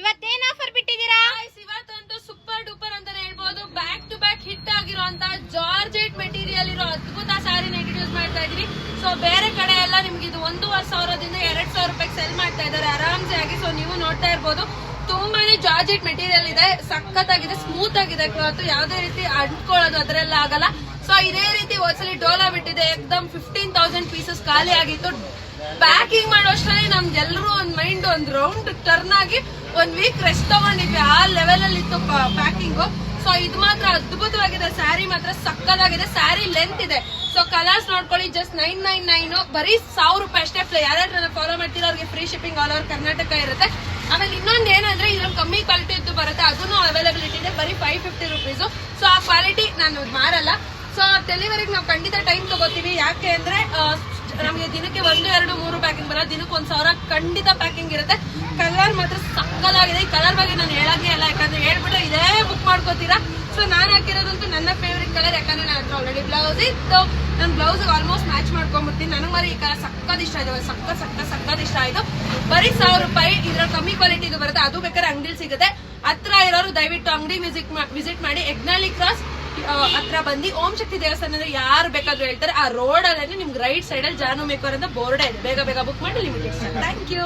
ಇವತ್ತೇನ್ offer ಬಿಟ್ಟಿದ್ದೀರಾ? ಇವತ್ತಂತೂ super duper ಅಂತಾನೆ ಹೇಳ್ಬೋದು. Back to back hit ಆಗಿರುವಂತ ಜಾರ್ಜೆಟ್ ಮೆಟೀರಿಯಲ್ ಇರೋ ಅದ್ಭುತ ಸ್ಯಾರಿನ ಇಂಟ್ರೊಡ್ಯೂಸ್ ಮಾಡ್ತಾ ಇದೀನಿ. ಸೊ ಬೇರೆ ಕಡೆ ಎಲ್ಲ ನಿಮ್ಗೆ ಇದು 1,500ದಿಂದ 2,000 ರೂಪಾಯಿಗೆ ಸೆಲ್ ಮಾಡ್ತಾ ಇದ್ದಾರೆ ಆರಾಮ್ಸೆ ಆಗಿ. ಸೊ ನೀವು ನೋಡ್ತಾ ಇರ್ಬೋದು, ತುಂಬಾನೇ ಜಾರ್ಜೆಟ್ ಮೆಟೀರಿಯಲ್ ಇದೆ, ಸಖತ್ತಾಗಿದೆ, ಸ್ಮೂತ್ ಆಗಿದೆ ಕ್ಲಾತ್, ಯಾವ್ದೇ ರೀತಿ ಅಂಟ್ಕೊಳ್ಳೋದು ಅದರೆಲ್ಲ ಆಗಲ್ಲ. ಸೊ ಇದೇ ರೀತಿ ಒಂದ್ಸಲಿ ಡೋಲಾ ಬಿಟ್ಟಿದೆ, ಎಕ್ದಮ್ 15,000 ಪೀಸಸ್ ಖಾಲಿ ಆಗಿತ್ತು. ಪ್ಯಾಕಿಂಗ್ ಮಾಡೋಷ್ಟ್ರಲ್ಲಿ ನಮ್ದೆಲ್ಲರೂ ಒಂದ್ ಮೈಂಡ್ ಒಂದ್ ರೌಂಡ್ ಟರ್ನ್ ಆಗಿ 1 ವೀಕ್ ರೆಸ್ಟ್ ತಗೊಂಡಿದ್ವಿ, ಆ ಲೆವೆಲ್ ಅಲ್ಲಿ ಇತ್ತು ಪ್ಯಾಕಿಂಗ್. ಸೊ ಇದು ಮಾತ್ರ ಅದ್ಭುತವಾಗಿದೆ, ಸ್ಯಾರಿ ಮಾತ್ರ ಸಕ್ಕದಾಗಿದೆ. ಸ್ಯಾರಿ ಲೆಂತ್ ಇದೆ. ಸೊ ಕಲರ್ಸ್ ನೋಡ್ಕೊಳ್ಳಿ, ಜಸ್ಟ್ 999, ಬರೀ 1,000 ರೂಪಾಯಿ ಅಷ್ಟೇ. ಯಾರ್ಯಾರು ಫಾಲೋ ಮಾಡ್ತೀರೋ ಅವ್ರಿಗೆ free shipping all over Karnataka ಇರುತ್ತೆ. ಆಮೇಲೆ ಇನ್ನೊಂದು ಏನಂದ್ರೆ ಇದ್ರಲ್ಲಿ ಕಮ್ಮಿ ಕ್ವಾಲಿಟಿ ಇದ್ದು ಬರುತ್ತೆ, ಅದನ್ನು ಅವೈಲಬಿಲಿಟಿ ಇದೆ, ಬರೀ 550 ರುಪೀಸ್. ಸೊ ಆ ಕ್ವಾಲಿಟಿ ನಾನು ಮಾರಲ್ಲ. ಸೊ ಡೆಲಿವರಿಗೆ ನಾವು ಖಂಡಿತ ಟೈಮ್ ತಗೋತೀವಿ. ಯಾಕೆ ಅಂದ್ರೆ ನಮಗೆ ದಿನಕ್ಕೆ 1, 2, 3 ಪ್ಯಾಕಿಂಗ್ ಬರೋದು, ದಿನಕ್ಕೆ 1,000 ಖಂಡಿತ ಪ್ಯಾಕಿಂಗ್ ಇರುತ್ತೆ. ಕಲರ್ ಮಾತ್ರ ಸಕ್ಕದಾಗಿದೆ. ಈ ಕಲರ್ ಬಗ್ಗೆ ನಾನು ಹೇಳಂಗೆ ಇಲ್ಲ, ಯಾಕಂದ್ರೆ ಹೇಳ್ಬಿಟ್ಟು ಇದೇ ಬುಕ್ ಮಾಡ್ಕೋತೀರಾ. ಸೊ ನಾನು ಹಾಕಿರೋದಂತೂ ನನ್ನ ಫೇವ್ರೇಟ್ ಕಲರ್, ಯಾಕಂದ್ರೆ ನನ್ನ ಹತ್ರ ಆಲ್ರೆಡಿ ಬ್ಲೌಸ್ ಇತ್ತು. ನನ್ನ ಬ್ಲೌಸ್ ಆಲ್ಮೋಸ್ಟ್ ಮ್ಯಾಚ್ ಮಾಡ್ಕೊಂಡ್ಬಿಡ್ತೀನಿ. ನನಗೆ ಮಾರಿ ಈ ಕಲರ್ ಸಕ್ಕತ್ ಇಷ್ಟ ಆಯ್ತು, ಸಕ್ಕತ್ ಇಷ್ಟ ಆಯ್ತು. ಬರೀ 1,000 ರೂಪಾಯಿ. ಇದ್ರ ಕಮ್ಮಿ ಕ್ವಾಲಿಟಿ ಇದು ಬರುತ್ತೆ, ಅದು ಬೇಕಾದ್ರೆ ಅಂಗಡಿಲಿ ಸಿಗುತ್ತೆ. ಹತ್ರ ಇರೋರು ದಯವಿಟ್ಟು ಅಂಗಡಿ ವಿಸಿಟ್ ಮಾಡಿ. ಯಜ್ಞಳ್ಳಿ ಕ್ರಾಸ್ ಹತ್ರ ಬಂದು ಓಂ ಶಕ್ತಿ ದೇವಸ್ಥಾನ ಅಂದ್ರೆ ಯಾರು ಬೇಕಾದ್ರೂ ಹೇಳ್ತಾರೆ. ಆ ರೋಡ್ ಅಲ್ಲಿ ನಿಮ್ಗೆ ರೈಟ್ ಸೈಡ್ ಅಲ್ಲಿ ಜಾನು ಮೇಕರ್ ಅಂತ ಬೋರ್ಡ್ ಇದೆ. ಬೇಗ ಬುಕ್ ಮಾಡಿ ಲಿಮಿಟೆಡ್. Thank you.